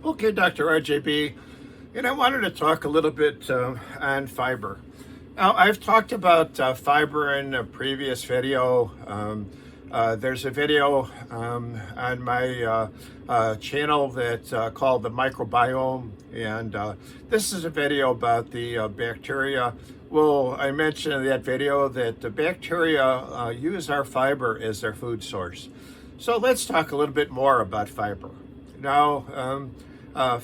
Okay, Dr. RJB, and I wanted to talk a little bit on fiber. Now, I've talked about fiber in a previous video. There's a video on my channel that's called the microbiome, and this is a video about the bacteria. Well, I mentioned in that video that the bacteria use our fiber as their food source. So let's talk a little bit more about fiber. Now,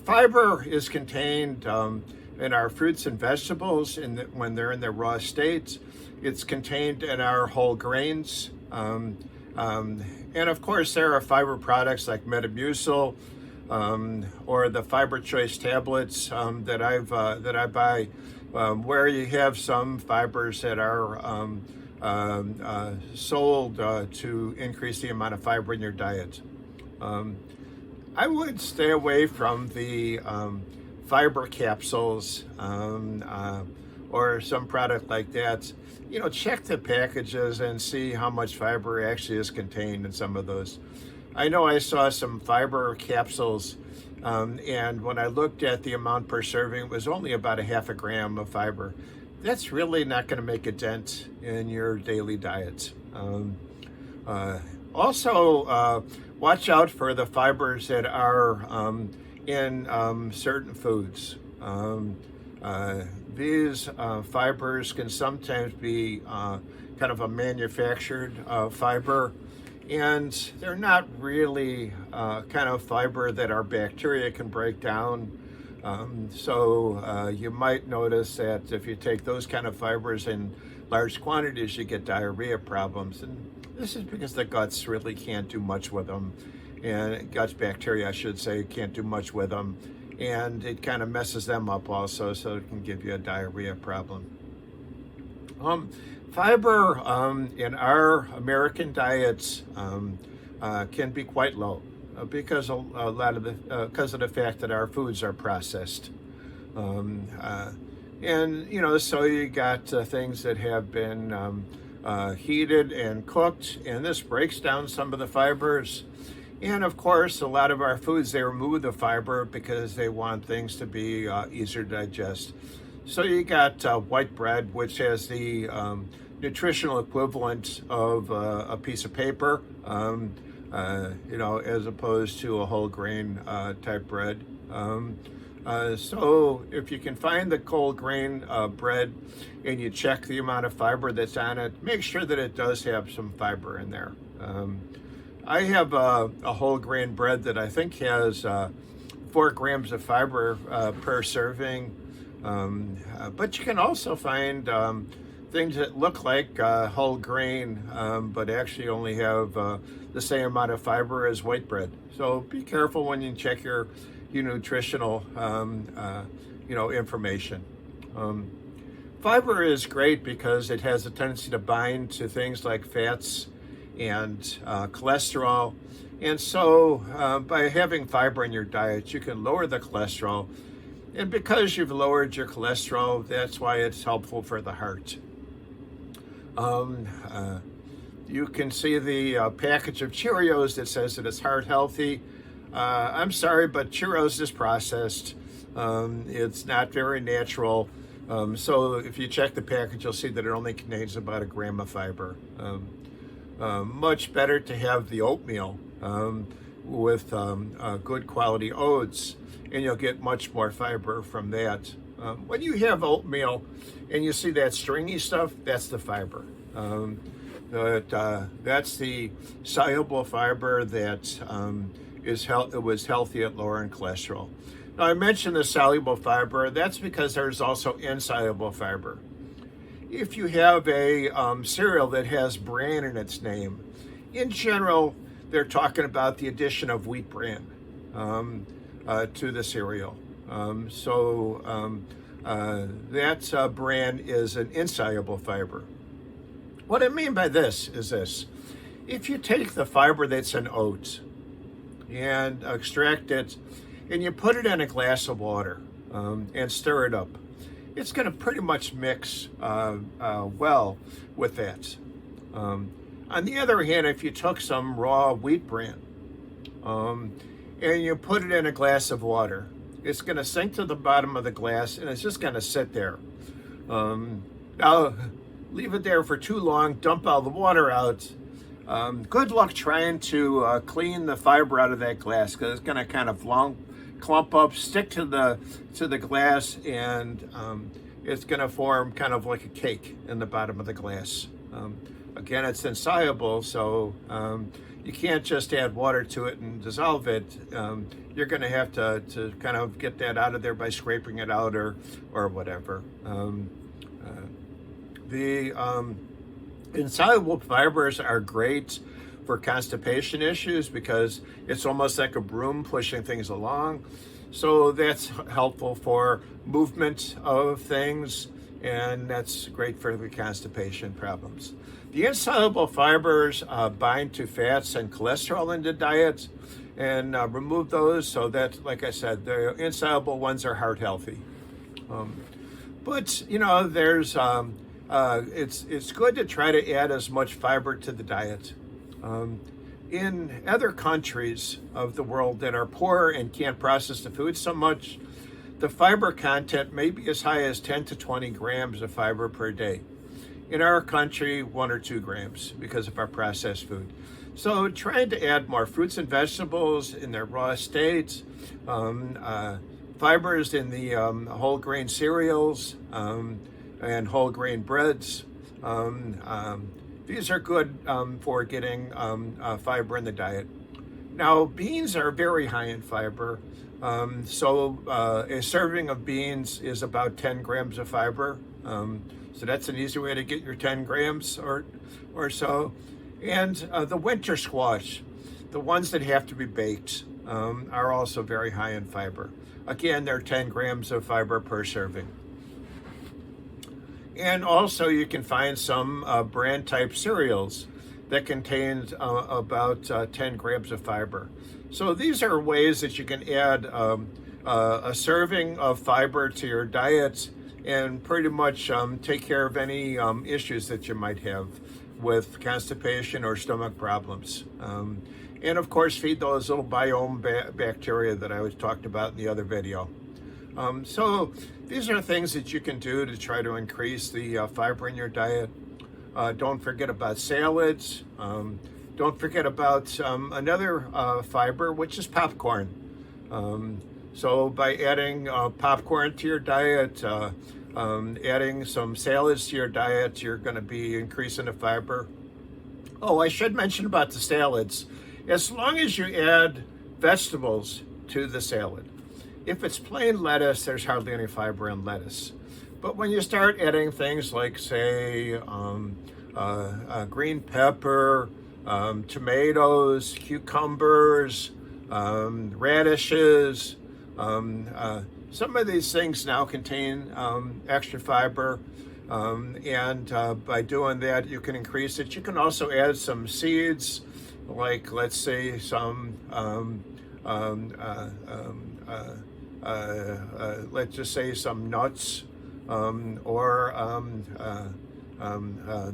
fiber is contained in our fruits and vegetables when they're in their raw state. It's contained in our whole grains. And of course, there are fiber products like Metamucil or the Fiber Choice tablets that I buy, where you have some fibers that are sold to increase the amount of fiber in your diet. I would stay away from the fiber capsules or some product like that. You know, check the packages and see how much fiber actually is contained in some of those. I know I saw some fiber capsules, and when I looked at the amount per serving, it was only about a half a gram of fiber. That's really not going to make a dent in your daily diet. Also, watch out for the fibers that are in certain foods. These fibers can sometimes be kind of a manufactured fiber, and they're not really kind of fiber that our bacteria can break down. So you might notice that if you take those kind of fibers in large quantities, you get diarrhea problems. And this is because the guts really can't do much with them. And guts bacteria, I should say, can't do much with them. And it kind of messes them up also, so it can give you a diarrhea problem. Fiber in our American diets can be quite low because a lot of because of the fact that our foods are processed. And, you know, so you got things that have been heated and cooked, and this breaks down some of the fibers. And of course, a lot of our foods, they remove the fiber because they want things to be easier to digest. So you got white bread, which has the nutritional equivalent of a piece of paper, you know, as opposed to a whole grain type bread. So if you can find the whole grain bread and you check the amount of fiber that's on it, make sure that it does have some fiber in there. I have a whole grain bread that I think has 4 grams of fiber per serving, but you can also find things that look like whole grain, but actually only have the same amount of fiber as white bread. So be careful when you check your nutritional you know, information. Fiber is great because it has a tendency to bind to things like fats and cholesterol. And so by having fiber in your diet, you can lower the cholesterol. And because you've lowered your cholesterol, that's why it's helpful for the heart. You can see the package of Cheerios that says that it's heart healthy. I'm sorry, but Cheerios is processed. It's not very natural. So if you check the package, you'll see that it only contains about 1 gram of fiber. Much better to have the oatmeal with good quality oats, and you'll get much more fiber from that. When you have oatmeal and you see that stringy stuff, that's the fiber. That's the soluble fiber that was healthy at lowering cholesterol. Now, I mentioned the soluble fiber. That's because there's also insoluble fiber. If you have a cereal that has bran in its name, in general, they're talking about the addition of wheat bran to the cereal. That bran is an insoluble fiber. What I mean by this is this. If you take the fiber that's in oats and extract it, and you put it in a glass of water and stir it up, it's going to pretty much mix well with that. On the other hand, if you took some raw wheat bran and you put it in a glass of water. It's going to sink to the bottom of the glass, and it's just going to sit there. Now, leave it there for too long, dump all the water out. Good luck trying to clean the fiber out of that glass, because it's going to kind of clump up, stick to the glass, and it's going to form kind of like a cake in the bottom of the glass. Again, it's insoluble, so you can't just add water to it and dissolve it. You're going to have to kind of get that out of there by scraping it out or whatever. The insoluble fibers are great for constipation issues because it's almost like a broom pushing things along. So that's helpful for movement of things, and that's great for the constipation problems. The insoluble fibers bind to fats and cholesterol in the diet, and remove those so that, like I said, the insoluble ones are heart healthy. But you know, there's it's good to try to add as much fiber to the diet. In other countries of the world that are poor and can't process the food so much, the fiber content may be as high as 10 to 20 grams of fiber per day. In our country, 1 or 2 grams because of our processed food. So trying to add more fruits and vegetables in their raw state, fibers in the whole grain cereals and whole grain breads. These are good for getting fiber in the diet. Now, beans are very high in fiber. So a serving of beans is about 10 grams of fiber. So that's an easy way to get your 10 grams or so. And the winter squash, the ones that have to be baked, are also very high in fiber. Again, they're 10 grams of fiber per serving. And also you can find some brand type cereals that contain about 10 grams of fiber. So these are ways that you can add a serving of fiber to your diet and pretty much take care of any issues that you might have with constipation or stomach problems. And of course, feed those little biome bacteria that I was talked about in the other video. So these are things that you can do to try to increase the fiber in your diet. Don't forget about salads. Don't forget about another fiber, which is popcorn. So by adding popcorn to your diet, adding some salads to your diet, you're going to be increasing the fiber. Oh, I should mention about the salads. As long as you add vegetables to the salad. If it's plain lettuce, there's hardly any fiber in lettuce. But when you start adding things like, say, green pepper, tomatoes, cucumbers, radishes, some of these things now contain extra fiber, and by doing that, you can increase it. You can also add some seeds, like let's say some, let's just say some nuts, or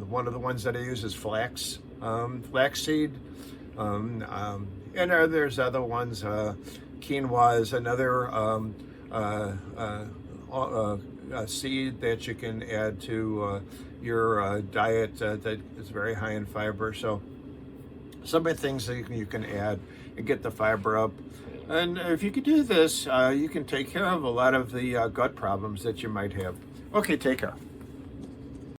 one of the ones that I use is flaxseed, and there's other ones. Quinoa is another seed that you can add to your diet that is very high in fiber. So some of the things that you can add and get the fiber up. And if you can do this, you can take care of a lot of the gut problems that you might have. Okay, take care.